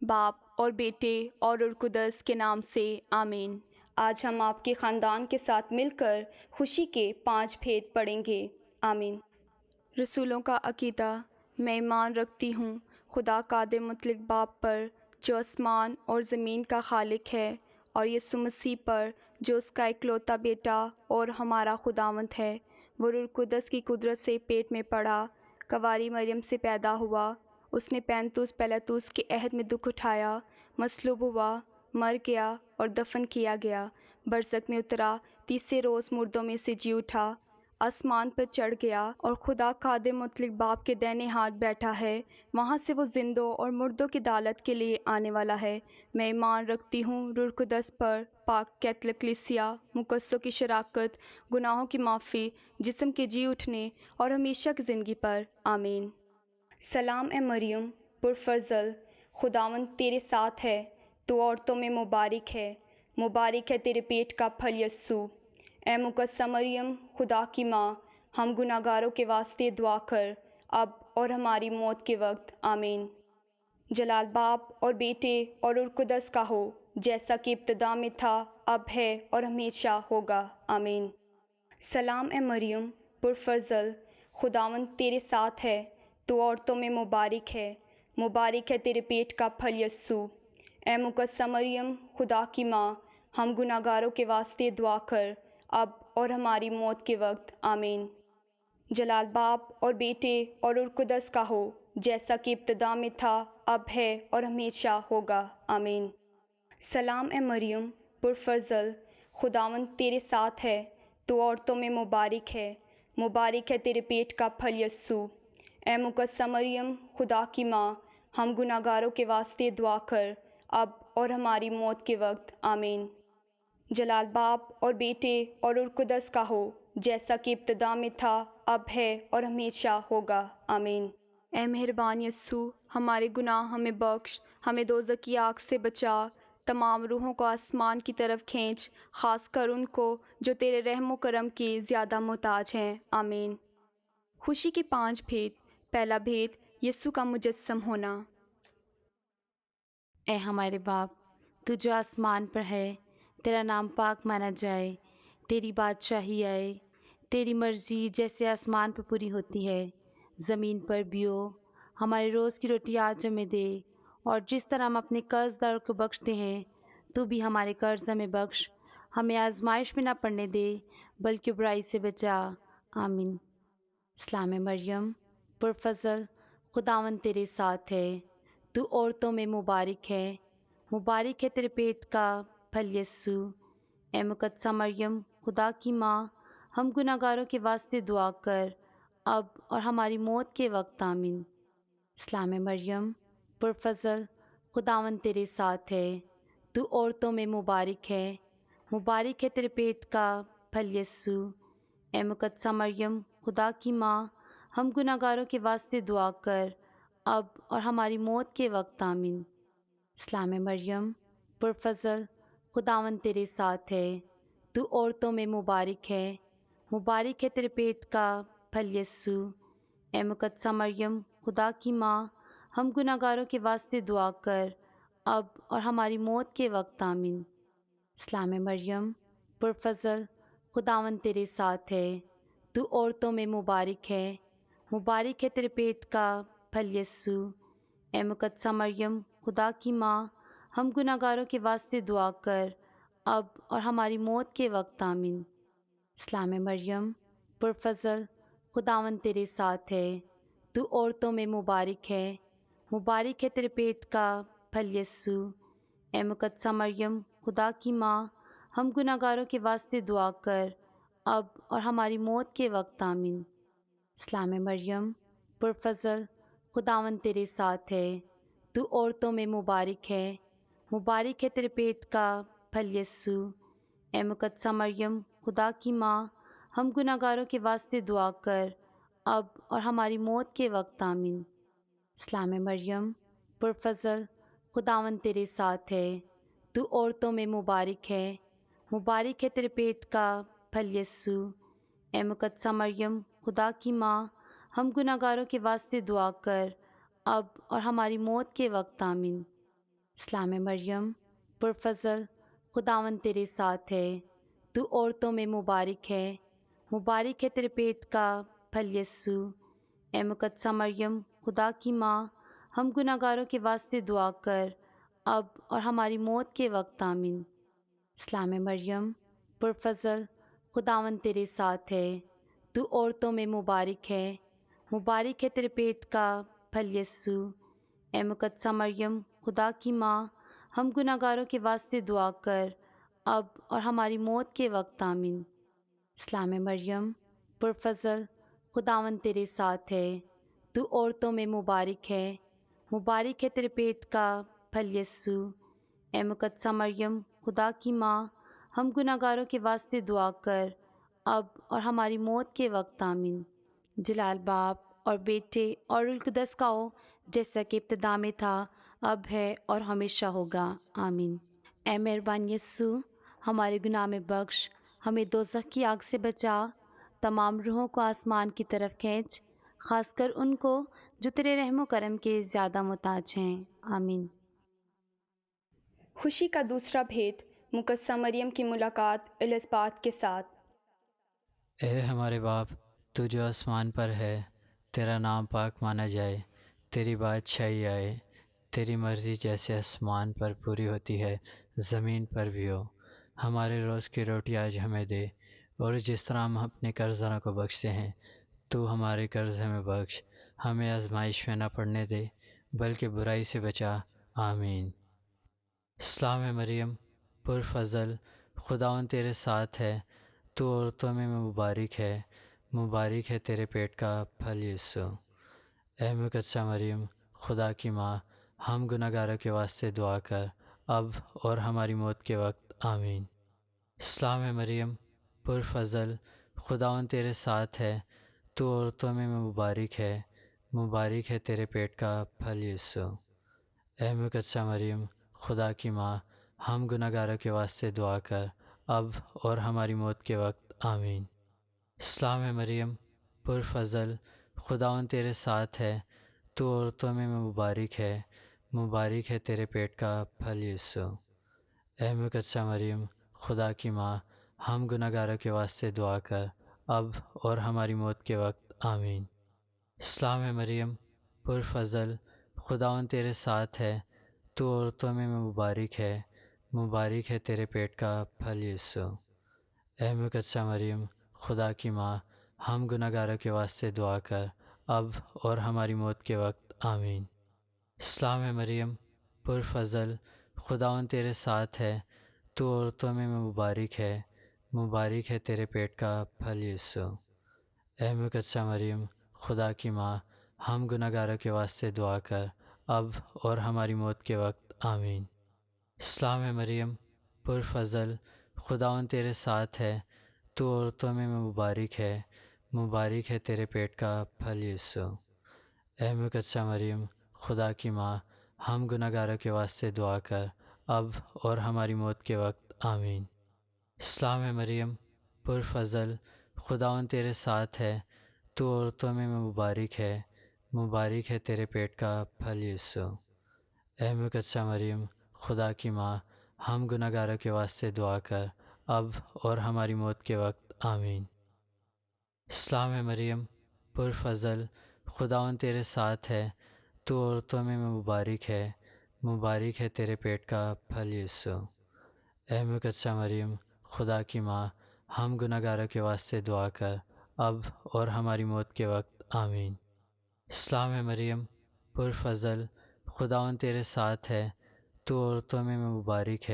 باپ اور بیٹے اور روح القدس کے نام سے آمین۔ آج ہم آپ کے خاندان کے ساتھ مل کر خوشی کے 5 بھید پڑھیں گے۔ آمین۔ رسولوں کا عقیدہ۔ میں ایمان رکھتی ہوں خدا قادر مطلق باپ پر جو آسمان اور زمین کا خالق ہے، اور یسوع مسیح پر جو اس کا اکلوتا بیٹا اور ہمارا خداوند ہے۔ وہ روح القدس کی قدرت سے پیٹ میں پڑا، کنواری مریم سے پیدا ہوا۔ اس نے پینتوس پیلاطس کے عہد میں دکھ اٹھایا، مصلوب ہوا، مر گیا اور دفن کیا گیا، برزخ میں اترا، تیسرے روز مردوں میں سے جی اٹھا، آسمان پر چڑھ گیا اور خدا قادر مطلق باپ کے دائیں ہاتھ بیٹھا ہے۔ وہاں سے وہ زندوں اور مردوں کی عدالت کے لیے آنے والا ہے۔ میں ایمان رکھتی ہوں روح القدس پر، پاک کیتھولک کلیسیا، مقدسوں کی شراکت، گناہوں کی معافی، جسم کے جی اٹھنے اور ہمیشہ کی زندگی پر۔ آمین۔ سلام اے مریم، پرفضل، خداوند تیرے ساتھ ہے، تو عورتوں میں مبارک ہے، مبارک ہے تیرے پیٹ کا پھل یسوع۔ اے مقدسہ مریم، خدا کی ماں، ہم گناہ گاروں کے واسطے دعا کر، اب اور ہماری موت کے وقت۔ آمین۔ جلال باپ اور بیٹے اور روح القدس کا ہو، جیسا کہ ابتدا میں تھا، اب ہے اور ہمیشہ ہوگا۔ آمین۔ سلام اے مریم، پرفضل، خداوند تیرے ساتھ ہے، تو عورتوں میں مبارک ہے، مبارک ہے تیرے پیٹ کا پھل یسوع۔ اے مقدسہ مریم، خدا کی ماں، ہم گناہ گاروں کے واسطے دعا کر، اب اور ہماری موت کے وقت۔ آمین۔ جلال باپ اور بیٹے اور روح القدس کا ہو، جیسا کہ ابتدا میں تھا، اب ہے اور ہمیشہ ہوگا۔ آمین۔ سلام اے مریم، پرفضل، خداوند تیرے ساتھ ہے، تو عورتوں میں مبارک ہے، مبارک ہے تیرے پیٹ کا پھل یسوع۔ اے مقدسہ مریم، خدا کی ماں، ہم گناہ گاروں کے واسطے دعا کر، اب اور ہماری موت کے وقت۔ آمین۔ جلال باپ اور بیٹے اور روح القدس کا ہو، جیسا کہ ابتدا میں تھا، اب ہے اور ہمیشہ ہوگا۔ آمین۔ اے مہربان یسوع، ہمارے گناہ ہمیں بخش، ہمیں دوزخ کی آگ سے بچا، تمام روحوں کو آسمان کی طرف کھینچ، خاص کر ان کو جو تیرے رحم و کرم کی زیادہ محتاج ہیں۔ آمین۔ خوشی کے 5 بھید۔ پہلا بھید، یسوع کا مجسم ہونا۔ اے ہمارے باپ، تو جو آسمان پر ہے، تیرا نام پاک مانا جائے، تیری بادشاہی آئے، تیری مرضی جیسے آسمان پر پوری ہوتی ہے زمین پر بھی ہو۔ ہمارے روز کی روٹی آج ہمیں دے، اور جس طرح ہم اپنے قرض داروں کو بخشتے ہیں، تو بھی ہمارے قرض ہمیں بخش، ہمیں آزمائش میں نہ پڑنے دے بلکہ برائی سے بچا۔ آمین۔ سلام مریم، پرفضل، خداوند تیرے ساتھ ہے، تو عورتوں میں مبارک ہے، مبارک ہے تیرے پیٹ کا پھل یسوع۔ اے مقدسہ مریم، خدا کی ماں، ہم گناہ گاروں کے واسطے دعا کر، اب اور ہماری موت کے وقت۔ آمین۔ سلام مریم، پرفضل، خداوند تیرے ساتھ ہے، تو عورتوں میں مبارک ہے، مبارک ہے تیرے پیٹ کا پھل یسوع۔ اے مقدسہ مریم، خدا کی ماں، ہم گناہ گاروں کے واسطے دعا کر، اب اور ہماری موت کے وقت۔ آمین۔ سلام مریم، پرفضل، خداوند تیرے ساتھ ہے، تو عورتوں میں مبارک ہے، مبارک ہے تیرے پیٹ کا پھل یسوع۔ اے مقدسہ مریم، خدا کی ماں، ہم گناہ گاروں کے واسطے دعا کر، اب اور ہماری موت کے وقت۔ آمین۔ سلام مریم، پرفضل، خداوند تیرے ساتھ ہے، تو عورتوں میں مبارک ہے، مبارک ہے تیرے پیٹ کا پھل یسوع۔ اے مقدسہ مریم، خدا کی ماں، ہم گناہ گاروں کے واسطے دعا کر، اب اور ہماری موت کے وقت۔ آمین۔ سلام مریم، پرفضل، خداوند تیرے ساتھ ہے، تو عورتوں میں مبارک ہے، مبارک ہے تیرے پیٹ کا پھل یسوع۔ اے مقدسہ مریم، خدا کی ماں، ہم گناہ گاروں کے واسطے دعا کر، اب اور ہماری موت کے وقت۔ آمین۔ سلام مریم، پرفضل، خداوند تیرے ساتھ ہے، تو عورتوں میں مبارک ہے، مبارک ہے تیرے پیٹ کا پھل یسوع۔ اے مقدسہ مریم، خدا کی ماں، ہم گناہ گاروں کے واسطے دعا کر، اب اور ہماری موت کے وقت۔ آمین۔ سلام مریم، پرفضل، خداوند تیرے ساتھ ہے، تو عورتوں میں مبارک ہے، مبارک ہے تیرے پیٹ کا پھل یسوع۔ اے مقدسہ مریم، خدا کی ماں، ہم گناہ گاروں کے واسطے دعا کر، اب اور ہماری موت کے وقت۔ آمین۔ اسلام مریم پرفضل، خداوند تیرے ساتھ ہے، تو عورتوں میں مبارک ہے تیرے پیٹ کا پھل یسوع۔ اے مقدسہ مریم خدا کی ماں، ہم گناہ گاروں کے واسطے دعا کر، اب اور ہماری موت کے وقت آمین۔ اسلام مریم پرفضل، خداوند تیرے ساتھ ہے، تو عورتوں میں مبارک ہے تیرے پیٹ کا پھل یسوع۔ اے مقدسہ مریم خدا کی ماں، ہم گناہ گاروں کے واسطے دعا کر، اب اور ہماری موت کے وقت آمین۔ اسلام مریم پرفضل، خداوند تیرے ساتھ ہے، تو عورتوں میں مبارک ہے تیرے پیٹ کا پھل یسوع۔ اے مقدسہ مریم خدا کی ماں، ہم گناہ گاروں کے واسطے دعا کر، اب اور ہماری موت کے وقت آمین۔ جلال باپ اور بیٹے اور روح القدس کا ہو، جیسا کہ ابتدا میں تھا، اب ہے اور ہمیشہ ہوگا، آمین۔ اے مہربان یسوع، ہمارے گناہ میں بخش، ہمیں دوزخ کی آگ سے بچا، تمام روحوں کو آسمان کی طرف کھینچ، خاص کر ان کو جو تیرے رحم و کرم کے زیادہ محتاج ہیں، آمین۔ خوشی کا دوسرا بھید، مقدسہ مریم کی ملاقات الزبات کے ساتھ۔ اے ہمارے باپ، تو جو آسمان پر ہے، تیرا نام پاک مانا جائے، تیری بادشاہی آئے، تیری مرضی جیسے آسمان پر پوری ہوتی ہے زمین پر بھی ہو۔ ہمارے روز کی روٹی آج ہمیں دے، اور جس طرح ہم اپنے قرضداروں کو بخشتے ہیں، تو ہمارے قرض ہمیں بخش، ہمیں آزمائش میں نہ پڑنے دے، بلکہ برائی سے بچا، آمین۔ اسلام مریم پرفضل، خداوند تیرے ساتھ ہے، تو عورتوں میں مبارک ہے تیرے پیٹ کا پھل یسوع۔ اے مقدسہ مریم خدا کی ماں، ہم گناہ گاروں کے واسطے دعا کر، اب اور ہماری موت کے وقت، آمین۔ اسلام مریم پرفضل، خداوند تیرے ساتھ ہے، تو عورتوں میں مبارک ہے تیرے پیٹ کا پھل یسوع۔ اے مقدسہ مریم خدا کی ماں، ہم گناہ گاروں کے واسطے دعا کر، اب اور ہماری موت کے وقت، آمین۔ اسلام مریم پرفضل، خداوند تیرے ساتھ ہے، تو عورتوں میں مبارک ہے تیرے پیٹ کا پھل یسوع۔ اے مقدسہ مریم خدا کی ماں، ہم گناہ گاروں کے واسطے دعا کر، اب اور ہماری موت کے وقت، آمین۔ اسلام مریم پرفضل، خداوند تیرے ساتھ ہے، تو عورتوں میں مبارک ہے تیرے پیٹ کا پھل یسوع۔ اے مقدسہ مریم خدا کی ماں، ہم گناہ گاروں کے واسطے دعا کر، اب اور ہماری موت کے وقت، آمین۔ اسلام مریم پرفضل، خداوند تیرے ساتھ ہے، تو عورتوں میں مبارک ہے تیرے پیٹ کا پھل یسوع۔ اے مقدسہ مریم خدا کی ماں، ہم گناہ گاروں کے واسطے دعا کر، اب اور ہماری موت کے وقت، آمین۔ اسلام مریم پرفضل، خداوند تیرے ساتھ ہے، تو عورتوں میں مبارک ہے تیرے پیٹ کا پھل یسوع۔ اے مقدسہ مریم خدا کی ماں، ہم گناہ گاروں کے واسطے دعا کر، اب اور ہماری موت کے وقت، آمین۔ اسلام مریم پرفضل، خداوند تیرے ساتھ ہے، تو عورتوں میں مبارک ہے تیرے پیٹ کا پھل یسوع۔ اے مقدسہ مریم خدا کی ماں، ہم گناہ گاروں کے واسطے دعا کر، اب اور ہماری موت کے وقت، آمین۔ اسلام مریم پرفضل، خداوند تیرے ساتھ ہے، تو عورتوں میں مبارک ہے تیرے پیٹ کا پھل یسوع۔ اے مقدسہ مریم خدا کی ماں، ہم گناہ گاروں کے واسطے دعا کر، اب اور ہماری موت کے وقت، آمین۔ اسلام مریم پرفضل، خداوند تیرے ساتھ ہے، تو عورتوں میں مبارک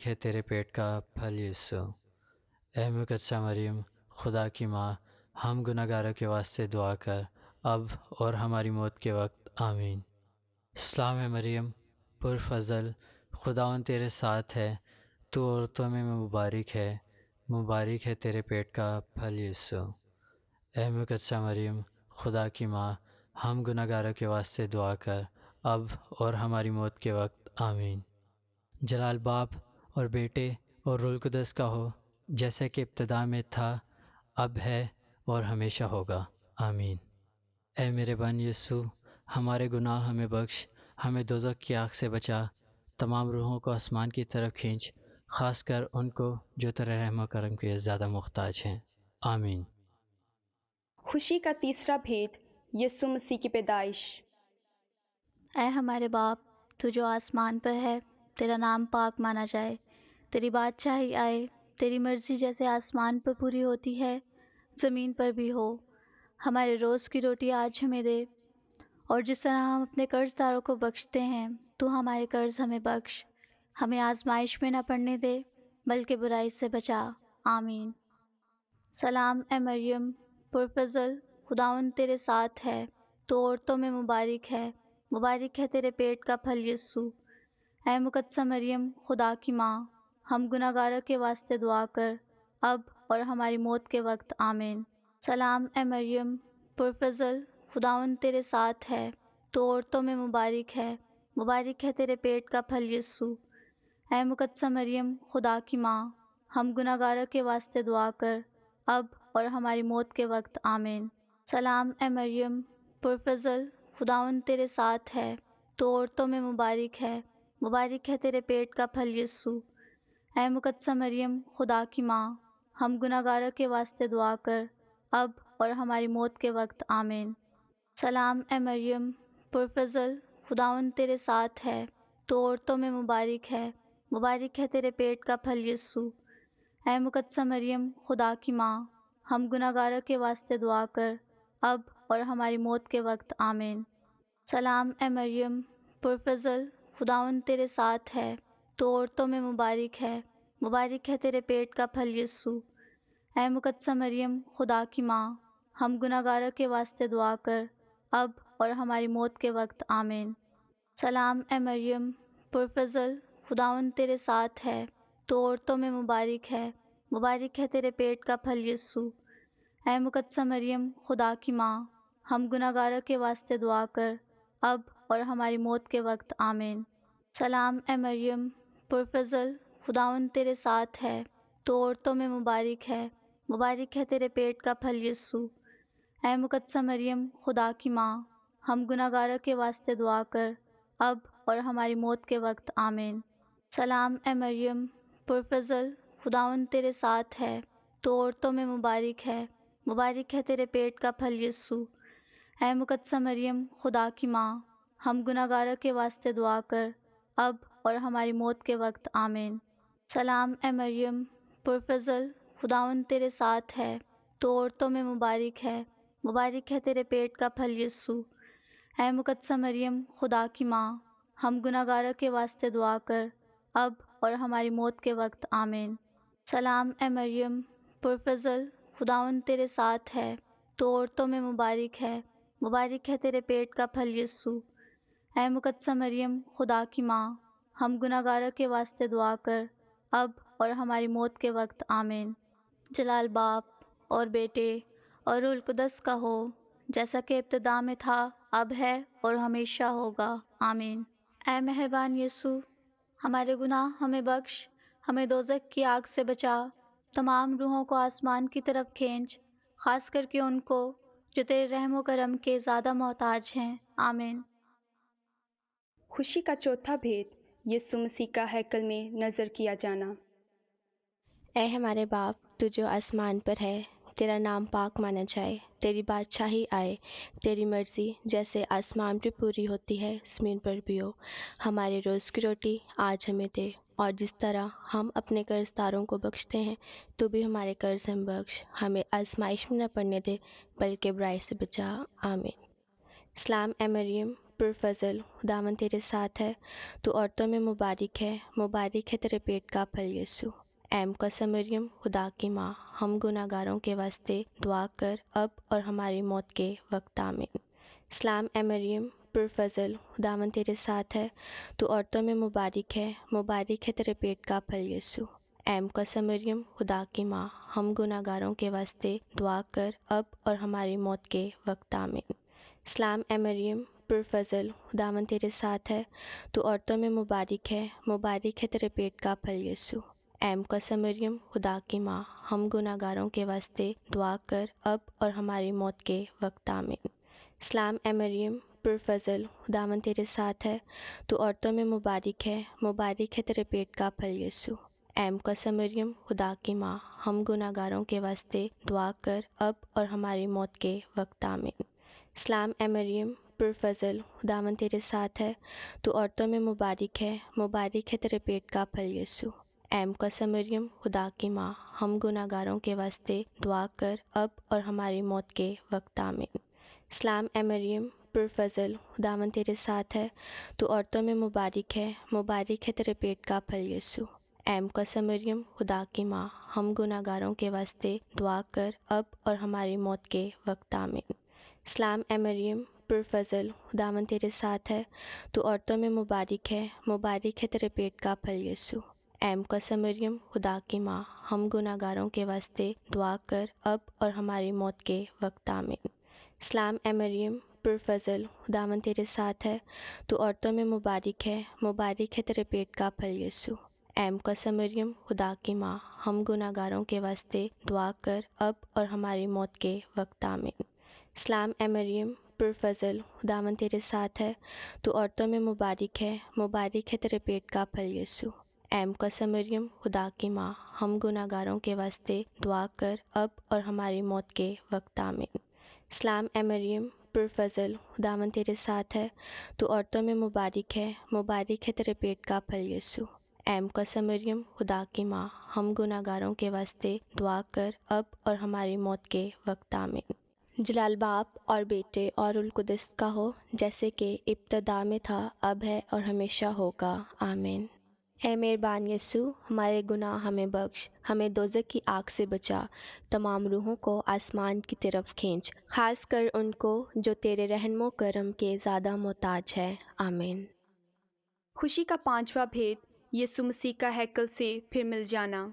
ہے تیرے پیٹ کا پھل یسوع۔ اے مقدسہ مریم خدا کی ماں، ہم گناہ گاروں کے واسطے دعا کر، اب اور ہماری موت کے وقت، آمین۔ اسلام مریم پرفضل، خداوند تیرے ساتھ ہے، تو عورتوں میں مبارک ہے تیرے پیٹ کا پھل یسوع۔ اے مقدسہ مریم خدا کی ماں، ہم گناہ گاروں کے واسطے دعا کر، اب اور ہماری موت کے وقت، آمین۔ جلال باپ اور بیٹے اور روح القدس کا ہو، جیسا کہ ابتدا میں تھا، اب ہے اور ہمیشہ ہوگا، آمین۔ اے میرے بن یسوع، ہمارے گناہ ہمیں بخش، ہمیں دوزخ کی آگ سے بچا، تمام روحوں کو آسمان کی طرف کھینچ، خاص کر ان کو جو تیرے رحم و کرم کے زیادہ محتاج ہیں۔ آمین۔ خوشی کا تیسرا بھید، یسوع مسیح کی پیدائش۔ اے ہمارے باپ، تو جو آسمان پر ہے، تیرا نام پاک مانا جائے، تیری بادشاہی آئے، تیری مرضی جیسے آسمان پر پوری ہوتی ہے زمین پر بھی ہو۔ ہمارے روز کی روٹی آج ہمیں دے، اور جس طرح ہم اپنے قرض داروں کو بخشتے ہیں تو ہمارے قرض ہمیں بخش، ہمیں آزمائش میں نہ پڑنے دے بلکہ برائی سے بچا۔ آمین۔ سلام اے مریم، پرفضل، خداوند تیرے ساتھ ہے، تو عورتوں میں مبارک ہے تیرے پیٹ کا پھل یسوع۔ اے مقدسہ مریم، خدا کی ماں، ہم گناہ گاروں کے واسطے دعا کر، اب اور ہماری موت کے وقت۔ آمین۔ سلام اے مریم، پرفضل، خداوند تیرے ساتھ ہے، تو عورتوں میں مبارک ہے تیرے پیٹ کا پھل یسوع۔ اے مقدسہ مریم، خدا کی ماں، ہم گناہ گاروں کے واسطے دعا کر، اب اور ہماری موت کے وقت۔ آمین۔ سلام اے مریم، پرفضل، خداوند تیرے ساتھ ہے، تو عورتوں میں مبارک ہے تیرے پیٹ کا پھل یسوع۔ اے مقدسہ مریم، خدا کی ماں، ہم گناہ گاروں کے واسطے دعا کر، اب اور ہماری موت کے وقت۔ آمین۔ سلام اے مریم، پرفضل، خداوند تیرے ساتھ ہے، تو عورتوں میں مبارک ہے تیرے پیٹ کا پھل یسوع۔ اے مقدسہ مریم، خدا کی ماں، ہم گناہ گاروں کے واسطے دعا کر، اب اور ہماری موت کے وقت۔ آمین۔ سلام اے مریم، پرفضل، خداوند تیرے ساتھ ہے، تو عورتوں میں مبارک ہے تیرے پیٹ کا پھل یسوع۔ اے مقدسہ مریم، خدا کی ماں، ہم گناہ گاروں کے واسطے دعا کر، اب اور ہماری موت کے وقت۔ آمین۔ سلام اے مریم، پرفضل، خداوند تیرے ساتھ ہے، تو عورتوں میں مبارک ہے تیرے پیٹ کا پھل یسوع۔ اے مقدسہ مریم، خدا کی ماں، ہم گناہ گاروں کے واسطے دعا کر، اب اور ہماری موت کے وقت۔ آمین۔ سلام اے مریم، پرفضل، خداوند تیرے ساتھ ہے، تو عورتوں میں مبارک ہے تیرے پیٹ کا پھل یسوع۔ اے مقدسہ مریم، خدا کی ماں، ہم گناہ گاروں کے واسطے دعا کر، اب اور ہماری موت کے وقت۔ آمین۔ سلام اے مریم، پرفضل، خداوند تیرے ساتھ ہے، تو عورتوں میں مبارک ہے تیرے پیٹ کا پھل یسوع۔ اے مقدسہ مریم، خدا کی ماں، ہم گناہ گاروں کے واسطے دعا کر، اب اور ہماری موت کے وقت۔ آمین۔ سلام اے مریم، پرفضل، خداوند تیرے ساتھ ہے، تو عورتوں میں مبارک ہے تیرے پیٹ کا پھل یسوع۔ اے مقدسہ مریم، خدا کی ماں، ہم گناہ گاروں کے واسطے دعا کر، اب اور ہماری موت کے وقت۔ آمین۔ سلام اے مریم، پرفضل، خداوند تیرے ساتھ ہے، تو عورتوں میں مبارک ہے تیرے پیٹ کا پھل یسوع۔ اے مقدسہ مریم، خدا کی ماں، ہم گناہ گاروں کے واسطے دعا کر، اب اور ہماری موت کے وقت۔ آمین۔ جلال باپ اور بیٹے اور روح القدس کا ہو، جیسا کہ ابتدا میں تھا، اب ہے اور ہمیشہ ہوگا۔ آمین۔ اے مہربان یسوع، ہمارے گناہ ہمیں بخش، ہمیں دوزخ کی آگ سے بچا، تمام روحوں کو آسمان کی طرف کھینچ، خاص کر کے ان کو جو تیرے رحم و کرم کے زیادہ محتاج ہیں۔ آمین۔ خوشی کا چوتھا بھید، یسوع مسیح کا ہیکل میں نظر کیا جانا۔ اے ہمارے باپ، تو جو آسمان پر ہے، تیرا نام پاک مانا جائے، تیری بادشاہی آئے، تیری مرضی جیسے آسمان پہ پوری ہوتی ہے زمین پر بھی ہو۔ ہمارے روز کی روٹی آج ہمیں دے، اور جس طرح ہم اپنے قرض داروں کو بخشتے ہیں تو بھی ہمارے قرض ہم بخش، ہمیں آزمائش میں نہ پڑنے دے بلکہ برائی سے بچا۔ آمین۔ سلام اے مریم، پرفضل، خداوند تیرے ساتھ ہے، تو عورتوں میں مبارک ہے تیرے پیٹ کا پھل یسوع۔ اے مقدسہ مریم، خدا کی ماں، ہم گناہ گاروں کے واسطے دعا کر، اب اور ہماری موت کے وقت۔ آمین۔ سلام اے مریم، پرفضل، خداوند تیرے ساتھ ہے، تو عورتوں میں مبارک ہے تیرے پیٹ کا پھل یسوع۔ اے مقدسہ مریم، خدا کی ماں، ہم گناہ گاروں کے واسطے دعا کر، اب اور ہماری موت کے وقت۔ آمین۔ سلام اے مریم، پرفضل، خداوند تیرے ساتھ ہے، تو عورتوں میں مبارک ہے تیرے پیٹ کا پھل یسوع۔ اے مقدسہ مریم، خدا کی ماں، ہم گناہ گاروں کے واسطے دعا کر، اب اور ہماری موت کے وقت۔ آمین۔ سلام اے مریم، پرفضل، خداوند تیرے ساتھ ہے، تو عورتوں میں مبارک ہے تیرے پیٹ کا پھل یسوع۔ اے مقدسہ مریم، خدا کی ماں، ہم گناہ گاروں کے واسطے دعا کر اب اور ہماری موت کے وقت آمین۔ سلام اے مریم، پرفضل، خداوند تیرے ساتھ ہے، تو عورتوں میں مبارک ہے تیرے پیٹ کا پھل یسوع۔ اے مقدسہ مریم، خدا کی ماں، ہم گناہ گاروں کے واسطے دعا کر اب اور ہماری موت کے وقت آمین۔ سلام اے مریم، پرفضل، خداوند تیرے ساتھ ہے، تو عورتوں میں مبارک ہے تیرے پیٹ کا پھل یسوع۔ اے مقدسہ مریم، خدا کی ماں، ہم گناہ گاروں کے واسطے دعا کر اب اور ہماری موت کے وقت آمین۔ سلام اے مریم، پرفضل، خداوند تیرے ساتھ ہے، تو عورتوں میں مبارک ہے تیرے پیٹ کا پھل یسوع۔ اے مقدسہ مریم، خدا کی ماں، ہم گناہ گاروں کے واسطے دعا کر اب اور ہماری موت کے وقت آمین۔ سلام اے مریم، پرفضل، خداوند تیرے ساتھ ہے، تو عورتوں میں مبارک ہے تیرے پیٹ کا پھل یسوع۔ اے مقدسہ مریم، خدا کی ماں، ہم گناہ گاروں کے واسطے دعا کر اب اور ہماری موت کے وقت آمین۔ سلام اے مریم، پرفضل، خداوند تیرے ساتھ ہے، تو عورتوں میں مبارک ہے تیرے پیٹ کا پھل یسوع۔ اے مقدسہ مریم، خدا کی ماں، ہم گناہ گاروں کے واسطے دعا کر اب اور ہماری موت کے وقت آمین۔ سلام اے مریم، پرفضل، خداوند تیرے ساتھ ہے، تو عورتوں میں مبارک ہے تیرے پیٹ کا پھل یسوع۔ اے مقدسہ مریم، خدا کی ماں، ہم گناہ گاروں کے واسطے دعا کر اب اور ہماری موت کے وقت آمین۔ جلال باپ اور بیٹے اور روح القدس کا ہو، جیسے کہ ابتدا میں تھا، اب ہے اور ہمیشہ ہوگا، آمین۔ اے مہربان یسوع، ہمارے گناہ ہمیں بخش، ہمیں دوزخ کی آگ سے بچا، تمام روحوں کو آسمان کی طرف کھینچ، خاص کر ان کو جو تیرے رحم و کرم کے زیادہ محتاج ہے، آمین۔ خوشی کا پانچواں بھید، یسوع مسیح کا ہیکل سے پھر مل جانا۔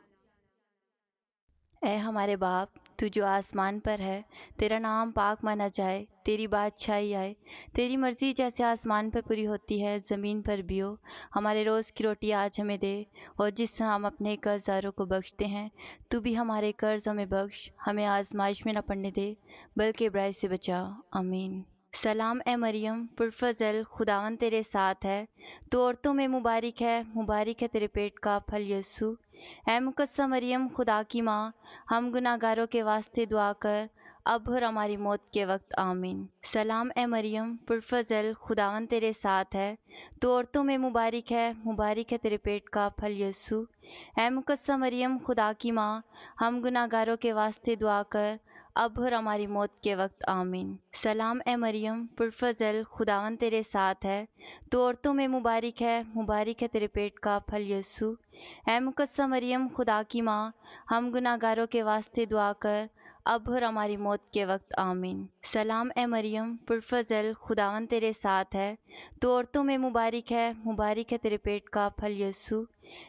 اے ہمارے باپ، تو جو آسمان پر ہے، تیرا نام پاک مانا جائے، تیری بادشاہی آئے، تیری مرضی جیسے آسمان پر پوری ہوتی ہے زمین پر بھی ہو۔ ہمارے روز کی روٹی آج ہمیں دے، اور جس طرح ہم اپنے قرض داروں کو بخشتے ہیں، تو بھی ہمارے قرض ہمیں بخش، ہمیں آزمائش میں نہ پڑنے دے بلکہ برائی سے بچا، آمین۔ سلام اے مریم، پرفضل، خداوند تیرے ساتھ ہے، تو عورتوں میں مبارک ہے تیرے پیٹ کا پھل یسوع۔ اے مقدسہ مریم، خدا کی ماں، ہم گناہ گاروں کے واسطے دعا کر اب اور ہماری موت کے وقت، آمین۔ سلام اے مریم، پرفضل، خداوند تیرے ساتھ ہے، تو عورتوں میں مبارک ہے تیرے پیٹ کا پھل یسوع۔ اے مقدسہ مریم، خدا کی ماں، ہم گناہ گاروں کے واسطے دعا کر اب اور ہماری موت کے وقت، آمین۔ سلام اے مریم، پرفضل، خداوند تیرے ساتھ ہے، تو عورتوں میں مبارک ہے تیرے پیٹ کا پھل یسوع۔ اے مقدسہ مریم، خدا کی ماں، ہم گناہ گاروں کے واسطے دعا کر اب اور ہماری موت کے وقت، آمین۔ سلام اے مریم، پرفضل، خداوند تیرے ساتھ ہے، تو عورتوں میں مبارک ہے تیرے پیٹ کا پھل یسوع۔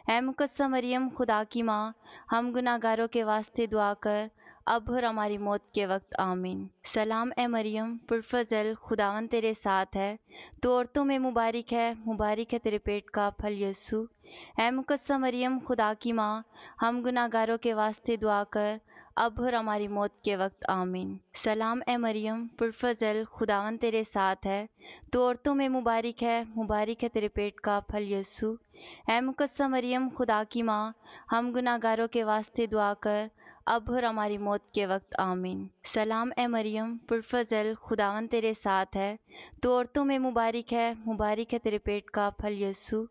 اے مقدسہ مریم، خدا کی ماں، ہم گناہ گاروں کے واسطے دعا کر اب اور ہماری موت کے وقت، آمین۔ سلام اے مریم، پرفضل، خداوند تیرے ساتھ ہے، تو عورتوں میں مبارک ہے تیرے پیٹ کا پھل یسوع۔ اے مقدسہ مریم، خدا کی ماں، ہم گناہ گاروں کے واسطے دعا کر اب اور ہماری موت کے وقت، آمین۔ سلام اے مریم، پرفضل، خداوند تیرے ساتھ ہے، تو عورتوں میں مبارک ہے تیرے پیٹ کا پھل یسوع۔ اے مقدسہ مریم، خدا کی ماں، ہم گناہ گاروں کے واسطے دعا کر اب اور ہماری موت کے وقت، آمین۔ سلام اے مریم، پرفضل، خداوند تیرے ساتھ ہے، تو عورتوں میں مبارک ہے تیرے پیٹ کا پھل یسوع۔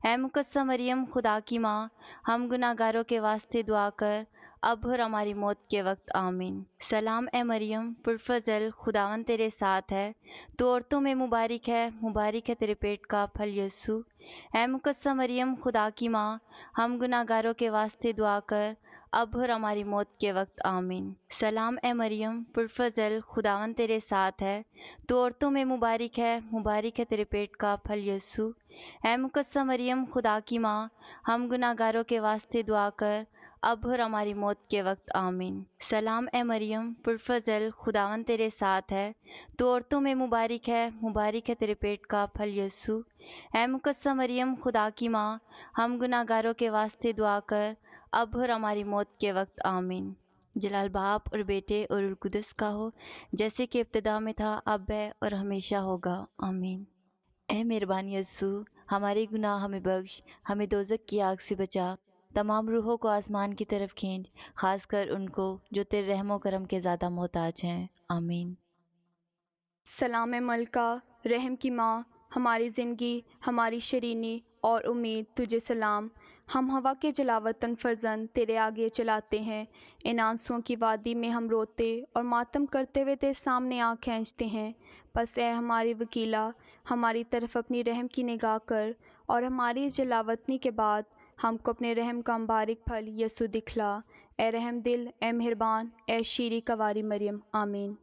اے مقدسہ مریم، خدا کی ماں، ہم گناہ گاروں کے واسطے دعا کر اب اور ہماری موت کے وقت، آمین۔ سلام اے مریم، پرفضل، خداوند تیرے ساتھ ہے، تو عورتوں میں مبارک ہے تیرے پیٹ کا پھل یسوع۔ اے مقدسہ مریم، خدا کی ماں، ہم گناہ گاروں کے واسطے دعا کر اب اور ہماری موت کے وقت، آمین۔ سلام اے مریم، پرفضل، خداوند تیرے ساتھ ہے، تو عورتوں میں مبارک ہے تیرے پیٹ کا پھل یسوع۔ اے مقدسہ مریم، خدا کی ماں، ہم گناہ گاروں کے واسطے دعا کر اب اور ہماری موت کے وقت، آمین۔ سلام اے مریم، پرفضل، خداوند تیرے ساتھ ہے، تو عورتوں میں مبارک ہے تیرے پیٹ کا پھل یسوع۔ اے مقدسہ مریم، خدا کی ماں، ہم گناہ گاروں کے واسطے دعا کر اب اور ہماری موت کے وقت، آمین۔ جلال باپ اور بیٹے اور روح القدس کا ہو، جیسے کہ ابتدا میں تھا، اب ہے اور ہمیشہ ہوگا، آمین۔ اے مہربان یسوع، ہمارے گناہ ہمیں بخش، ہمیں دوزخ کی آگ سے بچا، تمام روحوں کو آسمان کی طرف کھینچ، خاص کر ان کو جو تیرے رحم و کرم کے زیادہ محتاج ہیں، آمین۔ سلام ملکہ، رحم کی ماں، ہماری زندگی، ہماری شرینی اور امید، تجھے سلام۔ ہم ہوا کے جلاوطن فرزند تیرے آگے چلاتے ہیں، ان آنسوؤں کی وادی میں ہم روتے اور ماتم کرتے ہوئے تیرے سامنے آنکھ کھینچتے ہیں۔ بس اے ہماری وکیلا، ہماری طرف اپنی رحم کی نگاہ کر، اور ہماری اس جلاوطنی کے بعد ہم کو اپنے رحم کا مبارک پھل یسوع دکھلا۔ اے رحم دل، اے مہربان، اے شیریں کواری مریم، آمین۔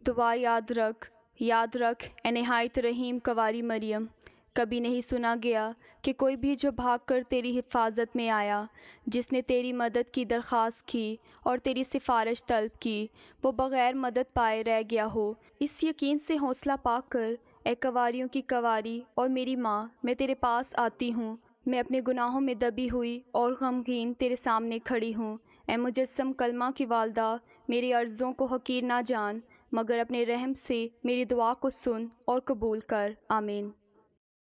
دعا یاد رکھ اے نہایت رحیم کواری مریم، کبھی نہیں سنا گیا کہ کوئی بھی جو بھاگ کر تیری حفاظت میں آیا، جس نے تیری مدد کی درخواست کی اور تیری سفارش طلب کی، وہ بغیر مدد پائے رہ گیا ہو۔ اس یقین سے حوصلہ پا کر اے کواریوں کی کواری اور میری ماں، میں تیرے پاس آتی ہوں۔ میں اپنے گناہوں میں دبی ہوئی اور غمگین تیرے سامنے کھڑی ہوں۔ اے مجسم کلمہ کی والدہ، میری عرضوں کو حقیر نہ جان، مگر اپنے رحم سے میری دعا کو سن اور قبول کر، آمین۔